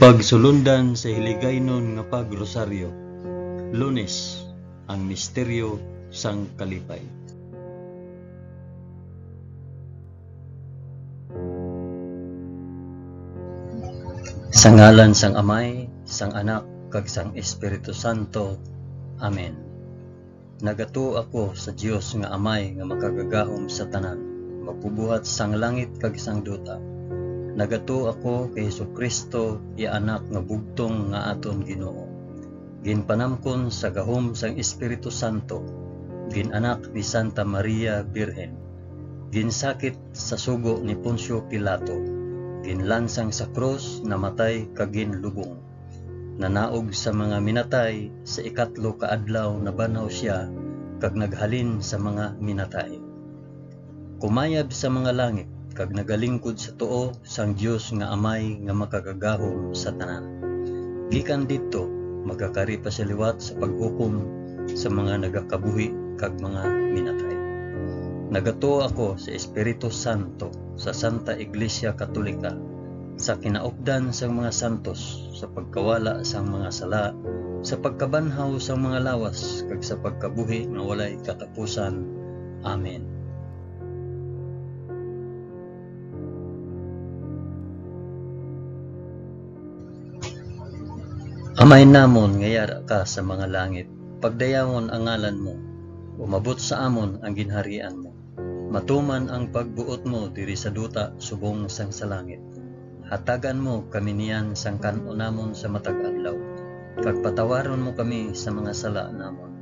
Pagsulundan sa hiligaynon nga pagrosaryo. Lunes, ang misteryo sang kalipay. Sa ngalan sang Amay, sang Anak, kag sang Espiritu Santo. Amen. Nagato ako sa Dios nga Amay nga makagagahom sa tanan, magpubuhat sang langit kag sang duta. Nagato ako kay Jesucristo, iya anak nga bugtong nga aton Ginoo. Ginpanamkon sa gahom sang Espiritu Santo, ginanak ni Santa Maria Birhen, ginsakit sa sugo ni Poncio Pilato, ginlansang sa krus, namatay kag ginlubong. Nanaog sa mga minatay, sa ikatlo ka adlaw nabanaw siya kag naghalin sa mga minatay. Kumayab sa mga langit kag nagalingkod sa tuo sang Dios nga Amay nga makagagahom sa tanan. Gikan didto magakari pa sa liwat sa paghukom sa mga nagakabuhi kag mga minatay. Nagato ako sa Espiritu Santo, sa Santa Iglesia Katolika, sa kinaupdan sang mga santos, sa pagkawala sang mga sala, sa pagkabanhaw sang mga lawas kag sa pagkabuhi nga walay katapusan. Amen. Amay namon nga yara ka sa mga langit, pagdayawon ang ngalan mo, umabot sa amon ang ginharian mo. Matuman ang pagbuot mo diri sa duta subong sang sa langit. Hatagan mo kami niyan sang kan-o namon sa matag adlaw, kag patawaron mo kami sa mga sala namon.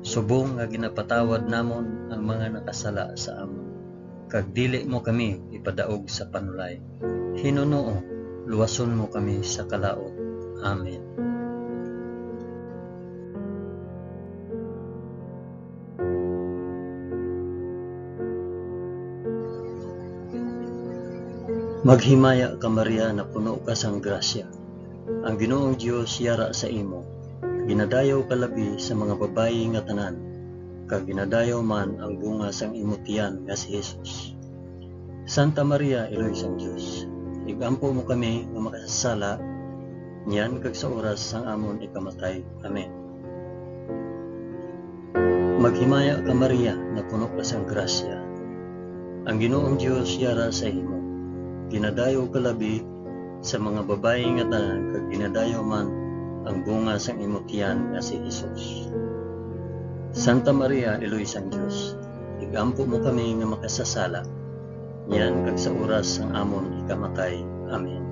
Subong nga ginapatawad namon ang mga nakasala sa amon. Kag dili mo kami ipadaog sa panulay. Hinunoo, luwason mo kami sa kalaot. Amen. Maghimaya ka Maria na puno ka sang grasya. Ang Ginoong Dios yara sa imo. Ginadayaw ka labi sa mga babayi nga tanan, kag ginadayaw man ang bunga sang imo tiyan nga si Jesus. Santa Maria, Iloy sang Dios, igampo mo kami nga makasasala, niyan kag sa oras sang amon ikamatay. Amen. Maghimaya ka Maria na puno ka sang grasya. Ang Ginoong Dios yara sa imo. Ginadayaw ka labi sa mga babayi nga tanan, kag ginadayaw man ang bunga sang imo tiyan nga si Jesus. Santa Maria, Iloy sang Dios, igampo mo kami nga makasasala, niyan kag sa oras sang amon ikamatay. Amen.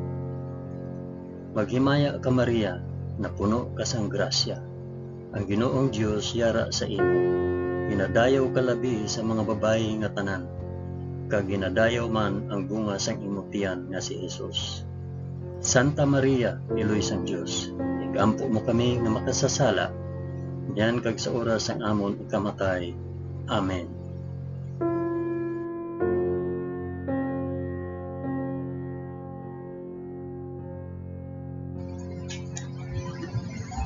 Maghimaya ka Maria na puno ka sang grasya. Ang Ginoong Dios yara sa imo. Ginadayaw ka labi sa mga babayi nga tanan, kag ginadayaw man ang bunga sang imo tiyan nga si Jesus. Santa Maria, Iloy sang Dios, igampo mo kami nga makasasala, diyan kag sa oras sang amon ikamatay. Amen.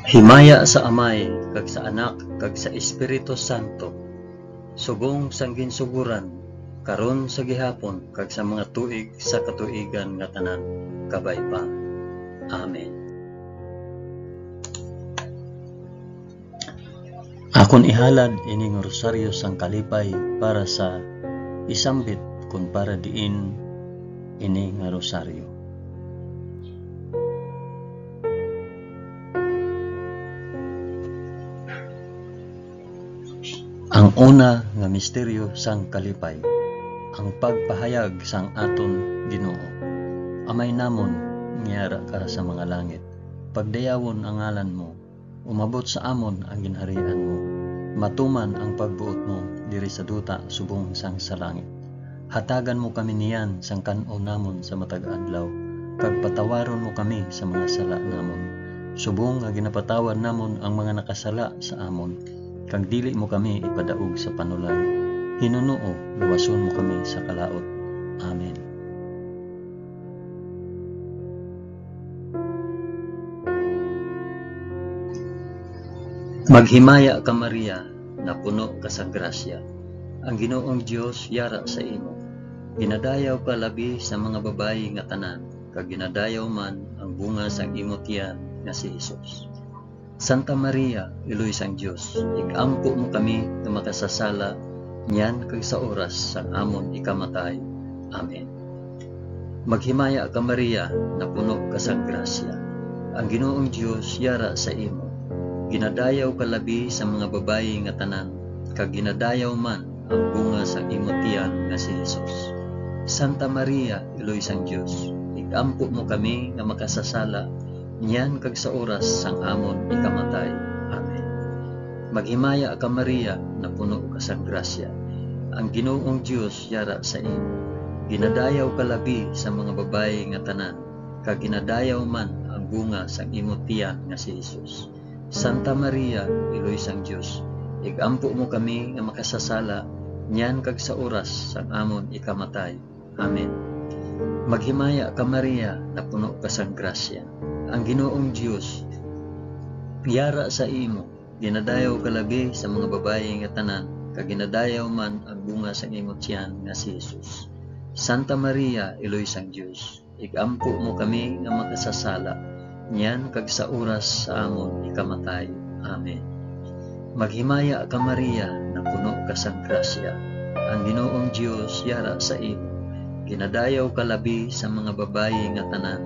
Himaya sa Amay, kag sa Anak, kag sa Espiritu Santo, subong sang ginsuguran, karon sa gihapon kag sa mga tuig sa katuigan nga tanan, kabay pa. Amen. Akon ihalad ining rosaryo sang kalipay para sa isambit kun para diin ini nga rosaryo. Ang una nga misteryo sang kalipay, ang pagpahayag sang aton Ginoo. Amay namon, ngiyara ka sa mga langit, pagdayawon ang ngalan mo, umabot sa amon ang ginharian mo, matuman ang pagbuot mo diri sa duta subong sang sa langit. Hatagan mo kami niyan sang kan-o namon sa matag adlaw, kag patawaron mo kami sa mga sala namon, subong nga ginapatawad namon ang mga nakasala sa amon, kag dili mo kami ipadaog sa panulay. Hinunoo, luwason mo kami sa kalaot. Amen. Maghimaya ka Maria na puno ka sa grasya. Ang Ginoong Dios yara sa imo. Ginadayaw ka labi sa mga babayi nga tanan, kag ginadayaw man ang bunga sang imong tiyan nga si Hesus. Santa Maria, Iloy sang Dios, igampo mo kami nga makasasala niyan kag sa oras sang amon ikamatay. Amen. Maghimaya ka Maria, na puno ka sang grasya. Ang Ginoong Dios yara sa imo. Ginadayaw ka labi sa mga babayi nga tanan, kag ginadayaw man ang bunga sang imong tiyan nga si Hesus. Santa Maria, Iloy sang Dios, igampo mo kami nga makasasala niyan kag sa oras sang amon ikamatay. Amen. Maghimaya ka Maria, na puno ka sang grasya. Ang Ginoong Dios yara sa imo. Ginadayaw ka labi sa mga babayi nga tanan, kag ginadayaw man ang bunga sang imong tiyan nga si Hesus. Santa Maria, Iloy sang Dios, igampo mo kami nga makasasala niyan kag sa oras sang amon ikamatay. Amen. Maghimaya ka Maria, na puno ka sang grasya. Ang Ginoong Dios yara sa imo. Ginadayaw ka labi sa mga babayi nga tanan, kag ginadayaw man ang bunga sang imong tiyan nga si Hesus. Santa Maria, Iloy sang Dios, igampo mo kami nga makasasala niyan kag sa oras sa amon ikamatay. Amen. Maghimaya ka Maria, na puno ka sang grasya. Ang Ginoong Dios yara sa imo. Ginadayaw ka labi sa mga babayi nga tanan,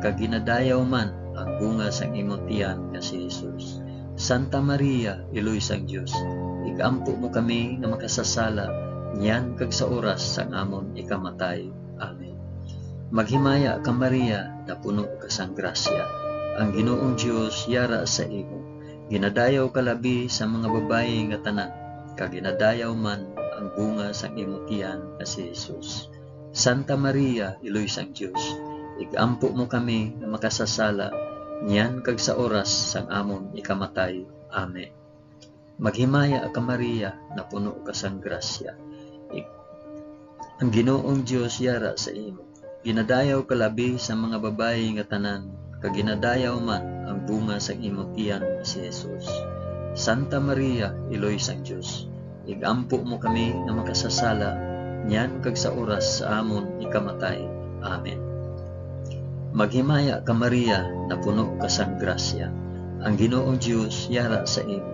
kag ginadayaw man ang bunga sang imong tiyan nga si Hesus. Santa Maria, Iloy sang Dios, igampo mo kami nga makasasala niyan kag sa oras sang amon ikamatay. Amen. Maghimaya ka Maria, na puno ka sang grasya. Ang Ginoong Dios yara sa imo. Ginadayaw ka labi sa mga babayi nga tanan, kag ginadayaw man ang bunga sang imong tiyan nga si Hesus. Santa Maria, Iloy sang Dios, igampo mo kami nga makasasala niyan kag sa oras sang amon ikamatay. Amen. Maghimaya ka Maria, na puno ka sang grasya. Ang Ginoong Dios yara sa imo. Ginadayaw ka labi sa mga babayi nga tanan, kag ginadayaw man ang bunga sang imong tiyan nga si Hesus. Santa Maria, Iloy sang Dios, igampo mo kami nga makasasala niyan kag sa oras sa amon ikamatay. Amen. Maghimaya ka Maria, na puno ka sang grasya. Ang Ginoong Dios yara sa imo.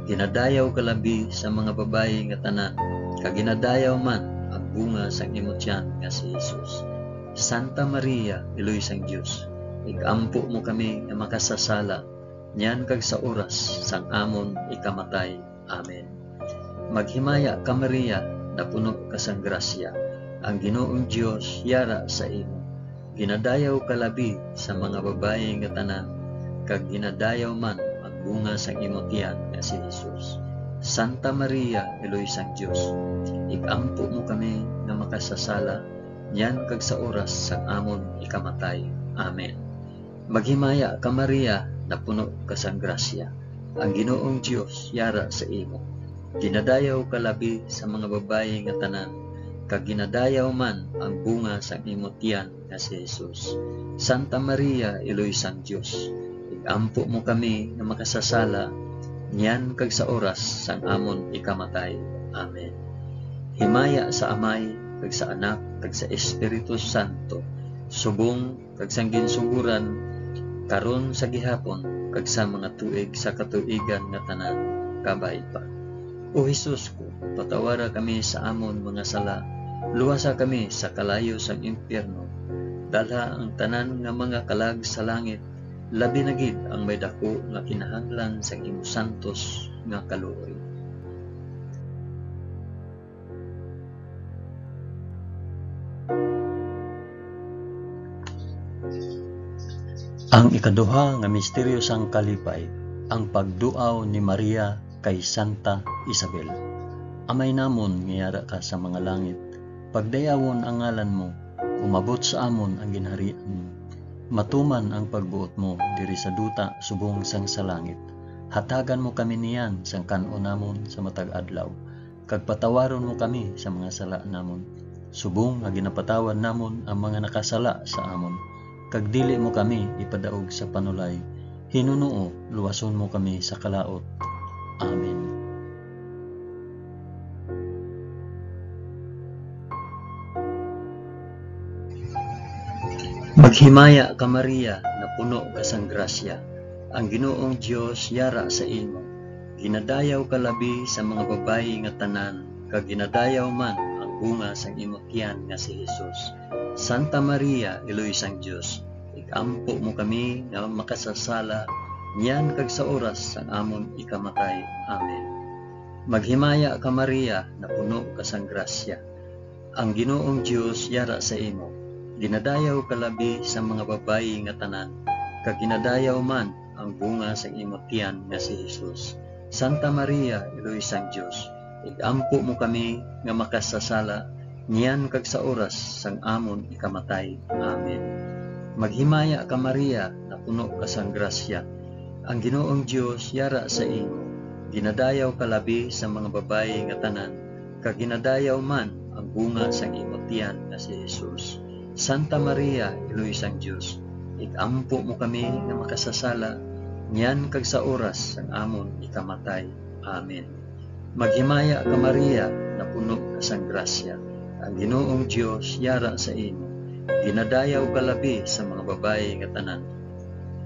Ginadayaw ka labi sa mga babayi nga tanan, kag ginadayaw man ang bunga sang imong tiyan nga si Hesus. Santa Maria, Iloy sang Dios, igampo mo kami nga makasasala niyan kag sa oras sang amon ikamatay. Amen. Maghimaya ka Maria, na puno ka sang grasya. Ang Ginoong Dios yara sa imo. Ginadayaw ka labi sa mga babayi nga tanan, kag ginadayaw man ang bunga sang imong tiyan nga si Hesus. Santa Maria, Iloy sang Dios, igampo mo kami nga makasasala niyan kag sa oras sang amon ikamatay. Amen. Maghimaya ka Maria, na puno ka sang grasya. Ang Ginoong Dios yara sa imo. Ginadayaw ka labi sa mga babayi nga tanan, kag ginadayaw man ang bunga sang imong tiyan nga si Hesus. Santa Maria, Iloy sang Dios, igampo mo kami nga makasasala niyan kag sa oras sang amon ikamatay. Amen. Himaya sa Amay, kag sa Anak, kag sa Espiritu Santo, subong kag sang ginsuguran, karon sa gihapon, kag sa mga tuig sa katuigan nga tanan, kabay pa. O Hesus ko, patawara kami sa amon mga sala, luwasa kami sa kalayo sang impyerno, dalha ang tanan nga mga kalag sa langit, labi na gid ang may dako nga kinahanglan sa imong santos nga kaluoy. Ang ikaduha nga misteryo sang kalipay, ang pagduaw ni Maria kay Santa Isabel. Amay namon ngiyara ka sa mga langit, pagdayawon ang ngalan mo, umabot sa amon ang ginharian mo. Matuman ang pagbuot mo diri sa duta subong sang sa langit. Hatagan mo kami niyan sang kan-o namon sa matag adlaw, kag patawaron mo kami sa mga sala namon. Subong nga ginapatawad namon ang mga nakasala sa amon, kag dili mo kami ipadaog sa panulay. Hinunuo, luwason mo kami sa kalaot. Amen. Maghimaya ka Maria, na puno ka sang grasya, ang Ginoong Dios yara sa imo. Ginadayaw ka labi sa mga babayi nga tanan, kag ginadayaw man ang bunga sang imong tiyan nga si Hesus. Santa Maria, Iloy sang Dios, igampo mo kami nga makasasala, niyan kag sa oras sang amon ikamatay. Amen. Maghimaya ka Maria, na puno ka sang grasya, ang Ginoong Dios yara sa imo. Ginadayaw ka labi sa mga babayi nga tanan, kag ginadayaw man ang bunga sang imong tiyan nga si Hesus. Santa Maria, Iloy sang Dios, igampo mo kami nga makasasala, niyan kag sa oras sang amon ikamatay. Amen. Maghimaya ka Maria, na puno ka sang grasya, ang Ginoong Dios yara sa imo. Ginadayaw ka labi sa mga babayi nga tanan, kag ginadayaw man ang bunga sang imong tiyan nga si Hesus. Santa Maria, Iloy sang Dios, igampo mo kami nga makasasala, niyan kag sa oras sang amon ikamatay. Amen. Maghimaya ka Maria, na puno ka sang grasya, ang Ginoong Dios yara sa imo. Ginadayaw ka labi sa mga babayi nga tanan,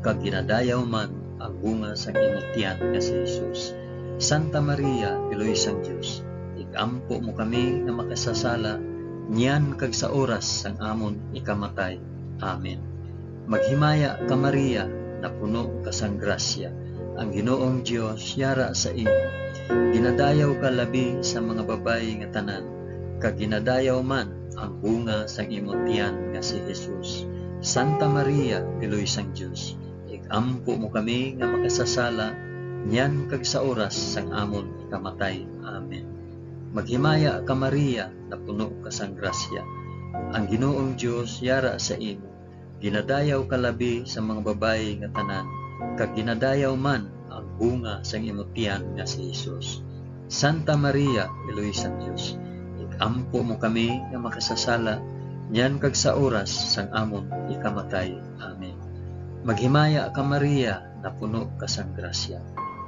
kag ginadayaw man ang bunga sang imong tiyan nga si Hesus. Santa Maria, Iloy sang Dios, igampo mo kami nga makasasala, niyan kag sa oras sang amon ikamatay. Amen. Maghimaya ka Maria, na puno ka sang grasya, ang Ginoong Dios yara sa imo. Ginadayaw ka labi sa mga babayi nga tanan, kag ginadayaw man ang bunga sang imong tiyan nga si Hesus. Santa Maria, Iloy sang Dios, igampo mo kami nga makasasala, niyan kag sa oras sang amon ikamatay. Amen. Maghimaya ka Maria, na puno ka sang grasya, ang Ginoong Dios yara sa imo. Ginadayaw ka labi sa mga babayi nga tanan, kag ginadayaw man ang bunga sang imong tiyan nga si Hesus. Santa Maria, Iloy sang Dios, igampo mo kami nga makasasala, niyan kag sa oras sang amon ikamatay. Amen. Maghimaya ka Maria, na puno ka sang grasya,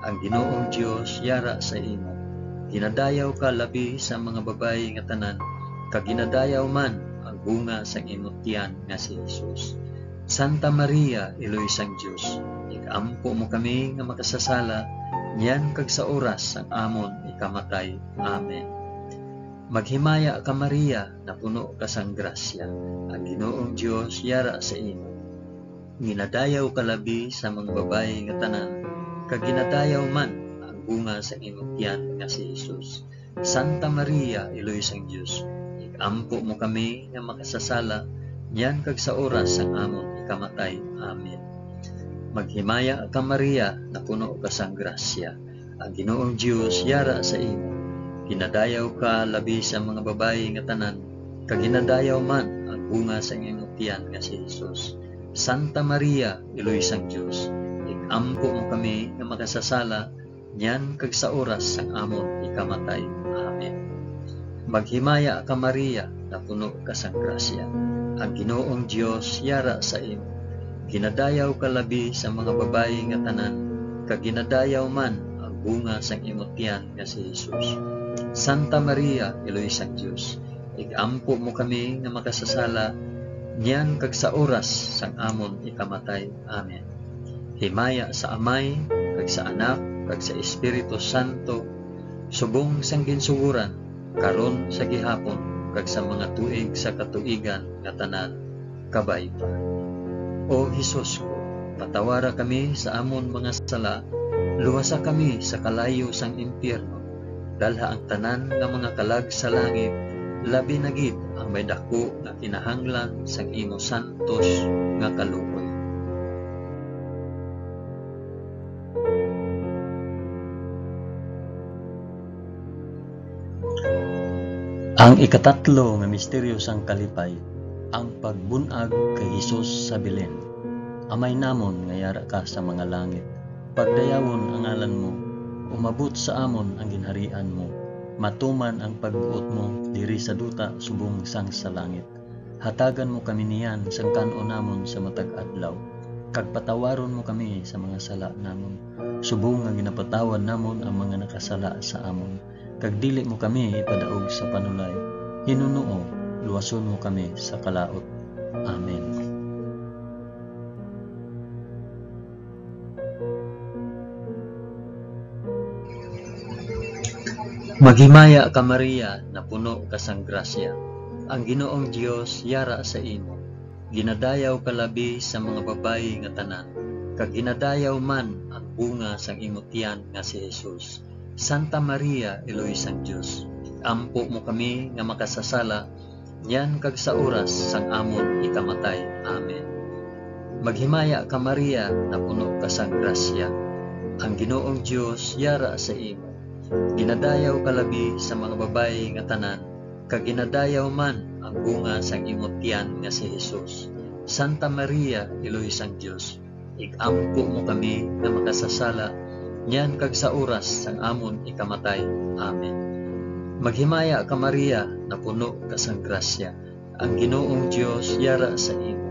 ang Ginoong Dios yara sa imo. Ginadayaw ka labi sa mga babayi nga tanan, kag ginadayaw man ang bunga sang imong tiyan nga si Hesus. Santa Maria, Iloy sang Dios, igampo mo kami nga makasasala, niyan kag sa oras sang amon ikamatay. Amen. Maghimaya ka Maria, na puno ka sang grasya, ang Ginoong Dios yara sa imo. Ginadayaw ka labi sa mga babayi nga tanan, kag ginadayaw man bunga sa imong tiyan nga si Hesus. Santa Maria, Iloy sang Dios, igampo mo kami nga makasasala, niyan kag sa oras sang amon ikamatay. Amen. Maghimaya ka Maria, na puno ka sang grasya, ang Ginoong Dios yara sa imo. Ginadayaw ka labi sa mga babayi nga tanan, kag ginadayaw man ang bunga sa imong tiyan nga si Hesus. Santa Maria, Iloy sang Dios, igampo mo kami nga makasasala, niyan kag sa oras sang amon ikamatay. Amen. Maghimaya ka Maria, na puno ka sang grasya, ang Ginoong Dios yara sa imo. Ginadayaw ka labi sa mga babayi nga tanan, kag ginadayaw man ang bunga sang imong tiyan nga si Hesus. Santa Maria, Iloy sang Dios, igampo mo kami nga makasasala, niyan kag sa oras sang amon ikamatay. Amen. Himaya sa Amay, kag sa Anak, kag sa Espiritu Santo, subong sang ginsuguran, karon sa gihapon, kag sa mga tuig sa katuigan nga tanan, kabay pa. O Hesus ko, patawara kami sa amon mga sala, luwasa kami sa kalayo sang impyerno, dalha ang tanan nga mga kalag sa langit, labi na gid ang may dako nga kinahanglan sang imo santos nga kaluoy. Ang ikatatlo nga misteryo sang kalipay, ang pagbunag kay Hesus sa Belen. Amay namon nga yara ka sa mga langit, pagdayawon ang ngalan mo, umabot sa amon ang ginharian mo, matuman ang pagbuot mo diri sa duta subong sang sa langit. Hatagan mo kami niyan sang kanon namon sa matag adlaw, kag patawaron mo kami sa mga sala namon, subong nga ginapatawad namon ang mga nakasala sa amon. Kag dili mo kami ipadaog sa panulay, Hinuno, luwason mo kami sa kalaot. Amen. Maghimaya ka Maria, na puno ka sang grasya. Ang Ginoong Dios yara sa imo. Ginadayaw ka labi sa mga babayi nga tanan, kag ginadayaw man ang bunga sang imong tiyan nga si Jesus. Santa Maria, Eloy sang Dios, ampo mo kami nga makasasala, yan kag sa oras sang amon ikamatay. Amen. Maghimaya ka Maria, na puno ka sang grasya. Ang Ginoong Dios yara sa imo. Ginadayaw ka labi sa mga babayi nga tanan, kag ginadayaw man ang bunga sang imong tiyan nga si Jesus. Santa Maria, Eloy sang Dios, igampo mo kami nga makasasala, yan kag sa oras sang amon ikamatay. Amen. Maghimaya ka Maria, na puno ka sang grasya. Ang Ginoong Dios yara sa imo.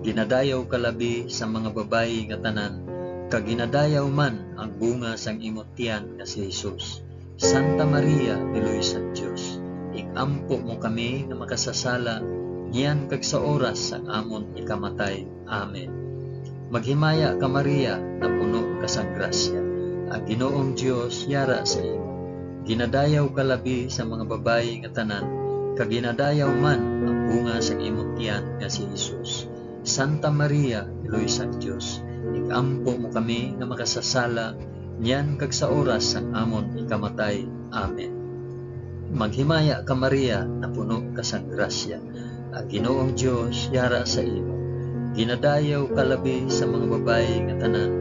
Ginadayaw ka labi sa mga babayi nga tanan, kag ginadayaw man ang bunga sang imong tiyan nga si Jesus. Santa Maria, Eloy sang Dios, igampo mo kami nga makasasala, yan kag sa oras sang amon ikamatay. Amen. Maghimaya ka Maria, na puno ka sang grasya. Ang Ginoong Dios yara sa imo. Ginadayaw ka labi sa mga babayi nga tanan, kag ginadayaw man ang bunga sang imong tiyan nga si Jesus. Santa Maria, Eloy sang Dios, igampo mo kami nga makasasala, yan kag sa oras sang amon ikamatay. Amen. Maghimaya ka Maria, na puno ka sang grasya. Ang Ginoong Dios yara sa imo. Ginadayaw ka labi sa mga babayi nga tanan,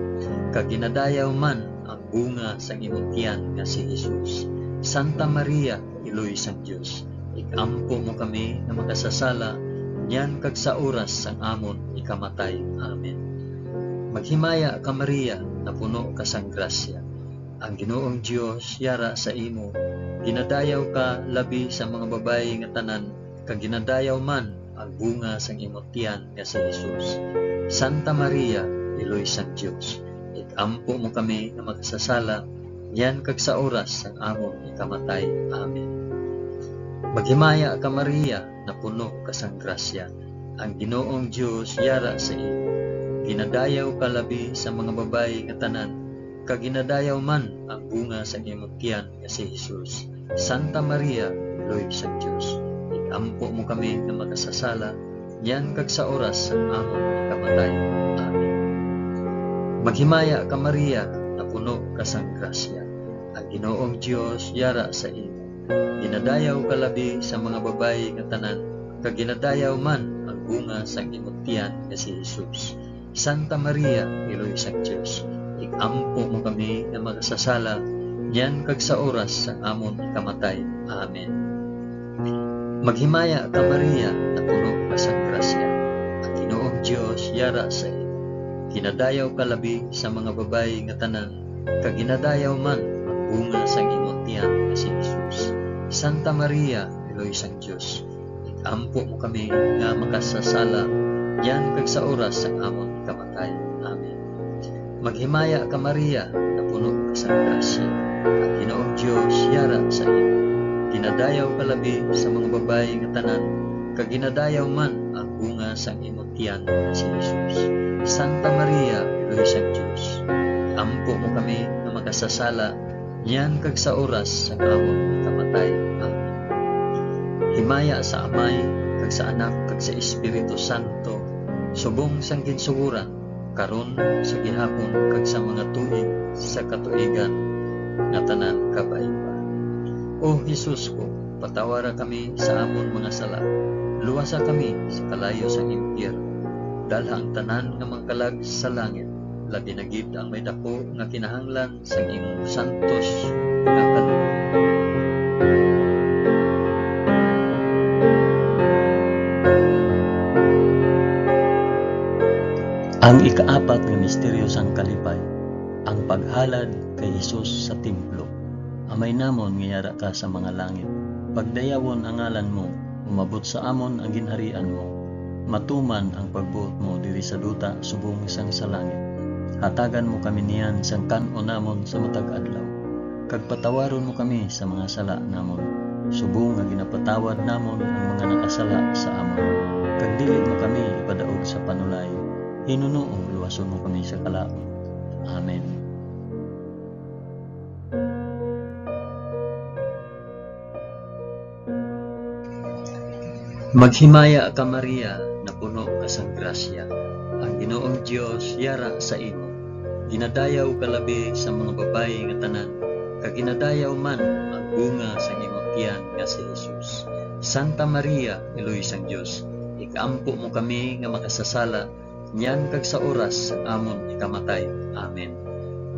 kag ginadayaw man ang bunga sang imong tiyan nga si Jesus. Santa Maria, Eloy sang Dios, igampo mo kami nga makasasala, yan kag sa oras sang amon ikamatay. Amen. Maghimaya ka Maria, na puno ka sang grasya. Ang Ginoong Dios yara sa imo. Ginadayaw ka labi sa mga babayi nga tanan, kag ginadayaw man ang bunga sang imong tiyan nga si Jesus. Santa Maria, Eloy sang Dios, igampo mo kami nga makasasala, yan kag sa oras sang amon ikamatay. Amen. Maghimaya ka Maria, na puno ka sang grasya. Ang Ginoong Dios yara sa imo. Ginadayaw ka labi sa mga babayi nga tanan, kag ginadayaw man ang bunga sa imong tiyan nga si Jesus. Santa Maria, Eloy sang Dios, igampo mo kami nga makasasala, yan kag sa oras sang amon ikamatay. Amen. Maghimaya ka Maria, na puno ka sang grasya. Ang Ginoong Dios yara sa imo. Ginadayaw ka labi sa mga babayi nga tanan, kag ginadayaw man ang bunga sang imong tiyan nga si Jesus. Santa Maria, Eloy sang Dios, igampo mo kami nga makasasala, yan kag sa oras sang amon ikamatay. Amen. Maghimaya ka Maria, na puno ka sang grasya. Ang Ginoong Dios yara sa imo. Ginadayaw ka labi sa mga babayi nga tanan, kag ginadayaw man ang bunga sang imong tiyan nga si Jesus. Santa Maria, Eloy sang Dios, igampo mo kami nga makasasala, yan kag sa oras sang amon ikamatay. Amen. Maghimaya ka Maria, na puno ka sang grasya. Ang Ginoong Dios yara sa imo. Ginadayaw ka labi sa mga babayi nga tanan, kag ginadayaw man ang bunga sang imong tiyan nga si Jesus. Santa Maria, Eloy sang Dios, ampo mo kami nga makasasala, yan kag sa oras sang amon ikamatay. Amen. Himaya sa Amay, kag sa Anak, kag sa Espiritu Santo, subong sang ginsuguran, karon sa gihapon, kag sa mga tuig sa katuigan nga tanan kabaiba. O Jesus ko, patawara kami sa amon mga sala, luwasa kami sa kalayo sang impyerno, dalha ang tanan nga mangkalag sa langit, labi na gid ang may dako nga kinahanglan sa imong santos nga kaloob. Ang ikaapat nga misteryo sang kalipay, ang paghalad kay Jesus sa templo. Amay namon nga yara ka sa mga langit, pagdayawon ang ngalan mo, umabot sa amon ang ginharian mo, matuman ang pagbuot mo diri sa duta subong sang sa langit. Hatagan mo kami niyan sang kan-o namon sa matag adlaw, kag patawaron mo kami sa mga sala namon, subong nga ginapatawad namon ang mga nakasala sa amon, kag dili mo kami ipadaog sa panulay, hinunoong luwason mo kami sa kalaot. Amen. Maghimaya ka Maria, na puno ka sang grasya. Ang Ginoong Dios yara sa imo. Ginadayaw ka labi sa mga babayi nga tanan, kag ginadayaw man ang bunga sa imong tiyan nga si Jesus. Santa Maria, Iloy sang Dios, ikampo mo kami nga makasasala, niyan kag sa oras sang amon ikamatay. Amen.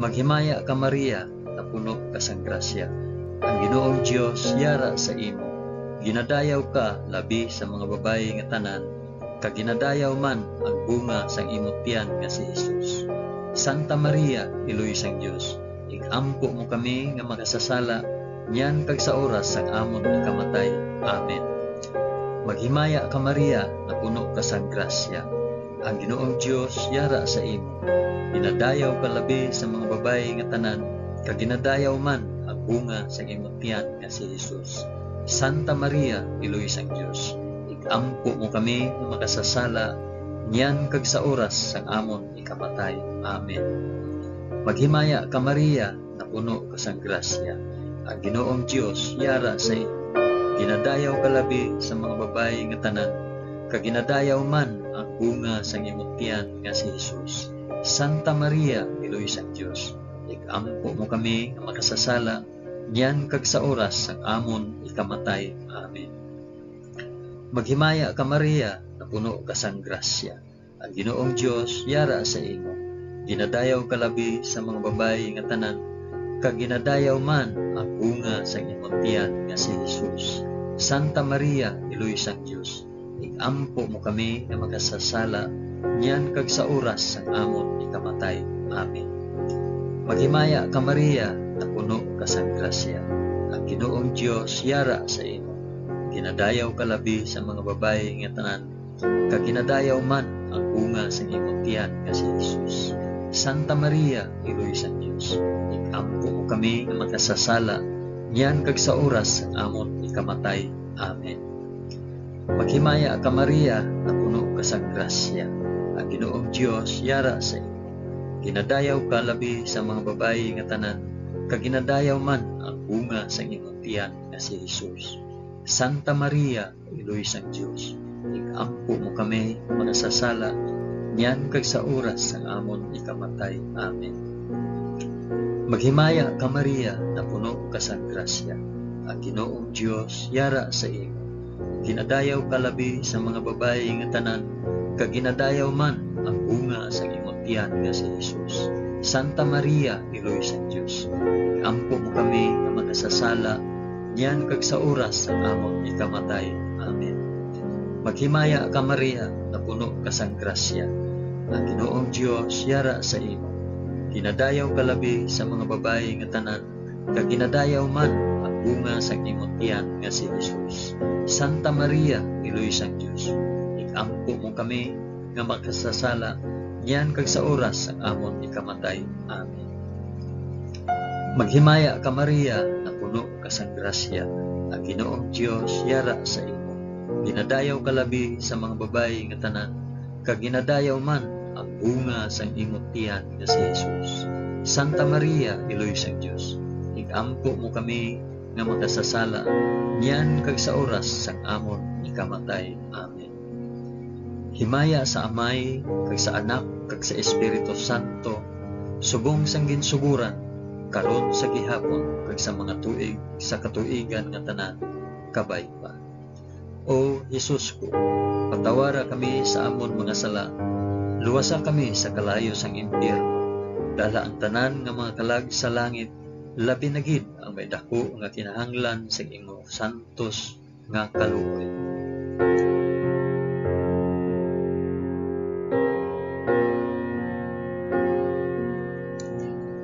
Maghimaya ka Maria, na puno ka sang grasya. Ang Ginoong Dios yara sa imo. Ginadayaw ka labi sa mga babayi nga tanan, kag ginadayaw man ang bunga sang imong tiyan nga si Jesus. Santa Maria, Iloy sang Dios, ikampo mo kami nga makasasala, niyan kag sa oras sang amon ikamatay. Amen. Maghimaya ka Maria, na puno ka sang grasya. Ang Ginoong Dios yara sa imo. Ginadayaw ka labi sa mga babayi nga tanan, kag ginadayaw man ang bunga sang imong tiyan nga si Jesus. Santa Maria, Iloy sang Dios, ikampo mo kami nga makasasala, niyan kag sa oras sang amon ikamatay. Amen. Maghimaya ka Maria, na puno ka sang grasya. Ang Ginoong Dios yara sa imo. Ginadayaw ka labi sa mga babayi nga tanan, kag ginadayaw man ang bunga sang imong tiyan nga si Jesus. Santa Maria, Iloy sang Dios, ikampo mo kami nga makasasala, niyan kag sa oras sang amon ikamatay. Amen. Maghimaya ka Maria, na puno ka sang grasya. Ang Ginoong Dios yara sa imo. Ginadayaw ka labi sa mga babayi nga tanan, kag ginadayaw man ang bunga sang imong tiyan nga si Jesus. Santa Maria, Iloy sang Dios, ikampo mo kami nga makasasala, niyan kag sa oras sang amon ikamatay. Amen. Maghimaya ka Maria, na puno ka sang grasya. Ang Ginoong Dios yara sa imo. Ginadayaw ka labi sa mga babayi nga tanan, kag ginadayaw man ang bunga sa imong tiyan nga si Jesus. Santa Maria, Iloy sang Dios, ikampo mo kami nga makasasala, niyan kag sa oras sang amon ikamatay. Amen. Maghimaya ka Maria, na puno ka sang grasya. Ang Ginoong Dios yara sa imo. Ginadayaw ka labi sa mga babayi nga tanan, kag ginadayaw man ang bunga sa imong tiyan nga si Jesus. Santa Maria, Iloy sang Dios, ikampo mo kami nga makasasala, niyan kag sa oras sang amon ikamatay. Amen. Maghimaya ka Maria, na puno ka sang grasya. Ang Ginoong Dios yara sa imo. Ginadayaw ka labi sa mga babayi nga tanan, kag ginadayaw man ang bunga sa imong tiyan nga si Jesus. Santa Maria, Iloy sang Dios, ikampo mo kami nga makasasala, niyan kag sa oras ang amon ikamatay. Amen. Maghimaya ka Maria, na puno ka sang grasya. Ang Ginoong Dios yara sa imo. Ginadayaw ka labi sa mga babayi nga tanan, kag ginadayaw man ang bunga sa imong tiyan nga si Jesus. Santa Maria, Iloy sang Dios, ikampo mo kami nga makasasala, niyan kag sa oras ang amon ikamatay. Amen. Maghimaya ka Maria, na puno ka sang grasya. Ang Ginoong Dios yara sa imo. Ginadayaw ka labi sa mga babayi nga tanan, kag ginadayaw man ang bunga sang imong tiyan nga si Jesus. Santa Maria, Iloy sang Dios, ikampo mo kami nga makasasala, niyan kag sa oras sang amon ikamatay. Amen. Himaya sa Amay, kag sa Anak, kag sa Espiritu Santo, subong sang ginsuguran, karon sa gihapon, kag sa mga tuig, sa katuigan nga tanan, kabay pa. O Jesus ko, patawara kami sa amon mga sala, luwasa kami sa kalayo sang impyerno, dala ang tanan nga mga kalag sa langit, labi na gid ang may dako nga kinahanglan sa imong santos nga kaluoy.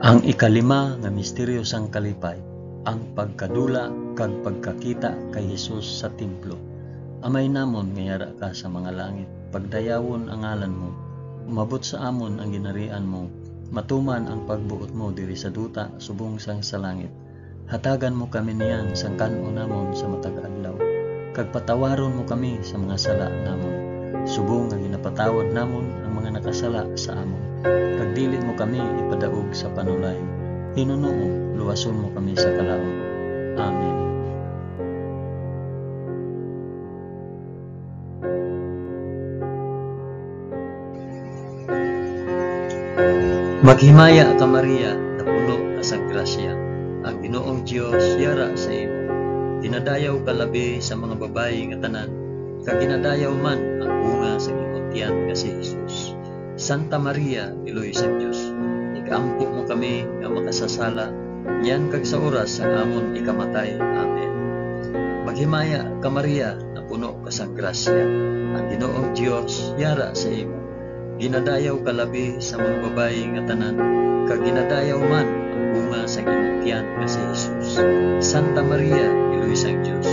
Ang ikalima nga misteryo sang kalipay, ang pagkadula kag pagkakita kay Jesus sa templo. Amay namon nga yara ka sa mga langit, pagdayawon ang ngalan mo, umabot sa amon ang ginarian mo, matuman ang pagbuot mo diri sa duta subong sang sa langit. Hatagan mo kami niyan sang kan-o namon sa matag adlaw, kag patawaron mo kami sa mga sala namon, subong nga ginapatawad namon ang mga nakasala sa amon. Kag dili mo kami ipadaog sa panulay, hinunoo luwason mo kami sa kalaot. Amen. Maghimaya ka Maria, na puno ka sang grasya. Ang Ginoong Dios yara sa imo. Ginadayaw ka labi sa mga babayi nga tanan, kag ginadayaw man ang bunga sa imong tiyan nga si Jesus. Santa Maria, Iloy sang Dios, ikaampo mo kami nga makasasala, yan kag sa oras ang amon ikamatay. Amen. Maghimaya ka Maria, na puno ka sang grasya. Ang Ginoong Dios yara sa imo. Ginadayaw ka labi sa mga babayi nga tanan, kag ginadayaw man ang bunga sa imong tiyan nga si Jesus. Santa Maria, Iloy sang Dios,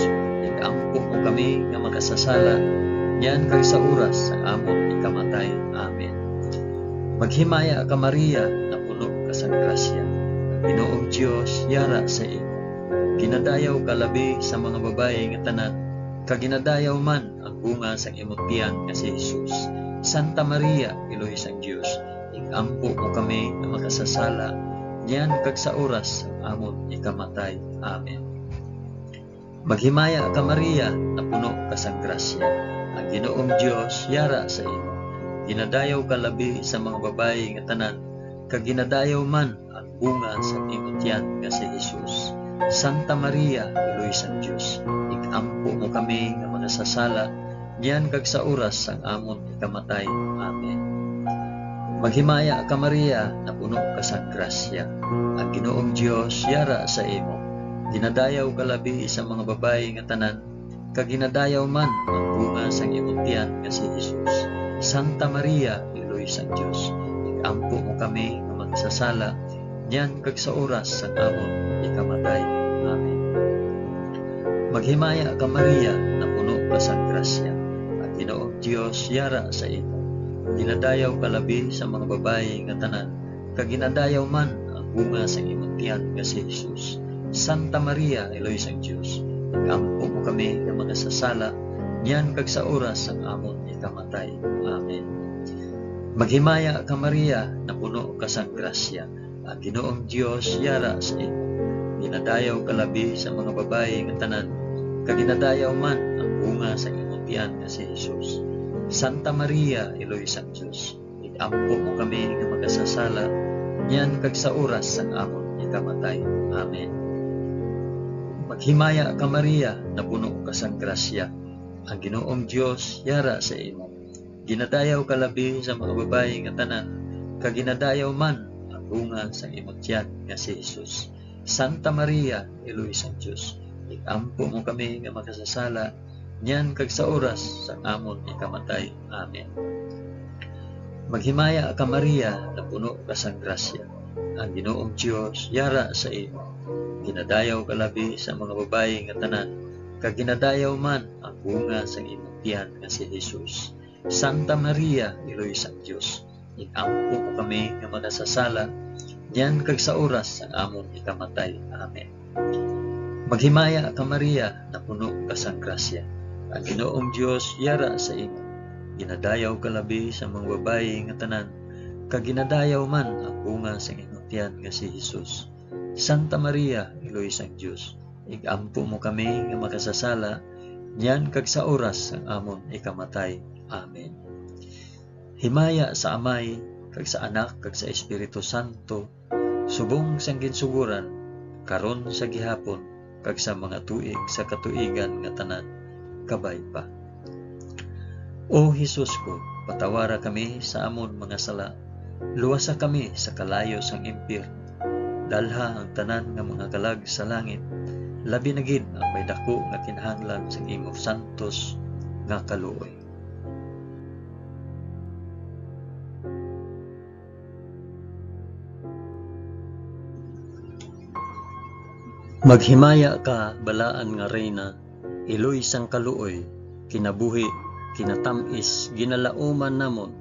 ikaampo mo kami nga makasasala, yan kag sa oras ang amon ikamatay. Amen. Maghimaya ka Maria, na puno ka sang grasya. Ang Ginoong Dios yara sa imo. Ginadayaw ka labi sa mga babayi nga tanan, kag ginadayaw man ang bunga sa imong tiyan nga si Jesus. Santa Maria, Iloy sang Dios, ikaampo mo kami nga makasasala, yan kag sa oras ang amon ikamatay. Amen. Maghimaya ka Maria, na puno ka sang grasya. Ang Ginoong Dios yara sa imo. Ginadayaw ka labi sa mga babayi nga tanan, kag ginadayaw man ang bunga sa imong tiyan nga si Jesus. Santa Maria, Iloy sang Dios, ikaampo mo kami nga makasasala, yan kag sa oras ang amon ikamatay. Amen. Maghimaya ka Maria, na puno ka sang grasya. Ang Ginoong Dios yara sa imo. Ginadayaw ka labi sa mga babayi nga tanan, kag ginadayaw man ang bunga sa imong tiyan nga si Jesus. Santa Maria, Iloy sang Dios, ikaampo mo kami nga makasasala, yan kag sa oras ang amon ikamatay. Amen. Maghimaya ka Maria, na puno ka sang grasya. Ang Ginoong Dios yara sa imo. Ginadayaw ka labi sa mga babayi nga tanan, kag ginadayaw man ang bunga sa imong tiyan nga si Jesus. Santa Maria, Iloy sang Dios, ikaampo mo kami nga makasasala, yan kag sa oras ang amon ikamatay. Amen. Maghimaya ka Maria, na puno ka sang grasya. Ang Ginoong Dios yara sa imo. Ginadayaw ka labi sa mga babayi nga tanan, kag ginadayaw man ang bunga sa imong tiyan nga si Jesus. Santa Maria, Iloy sang Dios, ikaampo mo kami nga makasasala, yan kag sa oras ang amon ikamatay. Amen. Maghimaya ka Maria, na puno ka sang grasya. Ang Ginoong Dios yara sa imo. Ginadayaw ka labi sa mga babayi nga tanan, kag ginadayaw man ang bunga sa imong tiyan nga si Jesus. Santa Maria, Iloy sang Dios, ikaampo mo kami nga makasasala, yan kag sa oras sa amon ikamatay. Amen. Maghimaya ka Maria, na puno ka sang grasya. Ang Ginoong Dios yara sa imo. Ginadayaw ka labi sa mga babayi nga tanan, kag ginadayaw man ang bunga sa imong tiyan nga si Jesus. Santa Maria, Iloy sang Dios, ikaampo mo kami nga makasasala, yan kag sa oras ang amon ikamatay. Amen. Maghimaya ka Maria, na puno ka sang grasya. Ang Ginoong Dios yara sa imo. Ginadayaw ka labi sa mga babayi nga tanan, kag ginadayaw man ang bunga sa imong tiyan nga si Jesus. Santa Maria, Iloy sang Dios, ikaampo mo kami nga makasasala, yan kag sa oras ang amon ikamatay. Amen. Himaya sa Amay, kag sa Anak, kag sa Espiritu Santo, subong sang ginsuguran, karon sa gihapon, kag sa mga tuig sa katuigan nga tanan, kabay pa. O Jesus ko, patawara kami sa amon mga sala, luwasa kami sa kalayo sang impyerno, dalha ang tanan nga mga kalag sa langit, labi na gid ang may dako nga kinahanglan sa imong santos nga kaluoy. Maghimaya ka balaan nga reyna, iloy sang kaluoy, kinabuhi, kinatamis, ginalauman namon,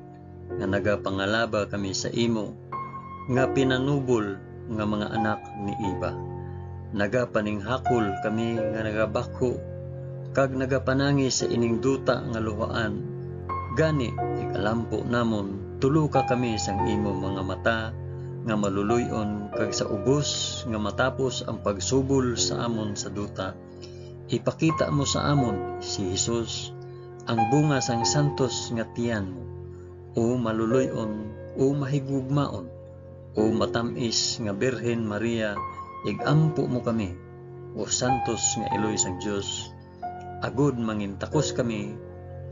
nga nagapangalaba kami sa imo, nga pinanubol nga mga anak ni Iba. Nagapaninghakol kami nga nagabako, kag nagapanangi sa ining duta nga luhaan. Gani, ikalampo namon, tuluka kami sang imo mga mata, nga maluluyon, kag sa ubos nga matapos ang pagsubol sa amon sa duta, ipakita mo sa amon si Jesus, ang bunga sang santos nga tiyan mo, o maluluyon, o mahigugmaon, o matamis nga Birhen Maria, igampo mo kami, o santos nga iloy sang Dios, agud mangintakos kami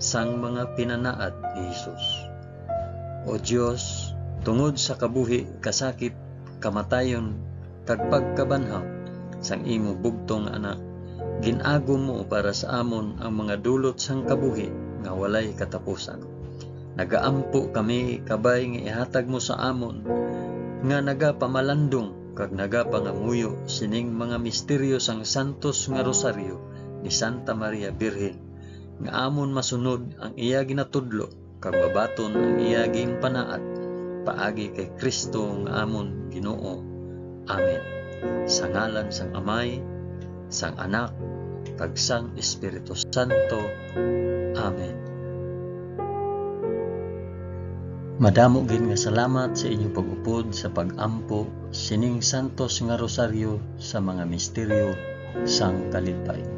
sang mga pinanaad ni Hesus. O Dios, tungod sa kabuhi, kasakit, kamatayon, kag pagkabanhaw sang imo bugtong anak, ginago mo para sa amon ang mga dulot sang kabuhi nga walay katapusan. Nagaampo kami kabay nga ihatag mo sa amon nga nagapamalandong kag nagapangamuyo sining mga misteryo sang santos nga rosaryo ni Santa Maria Birhen, nga amon masunod ang iya ginatudlo kag babaton ang iya ginpanaad paagi kay Kristo nga amon Ginoo. Amen. Sa ngalan sang Amay, sang Anak, kag sang Espiritu Santo. Amen. Madamo gid nga salamat sa inyong pag-upod sa pag-ampo sining santos nga rosaryo sa mga misteryo sang kalipay.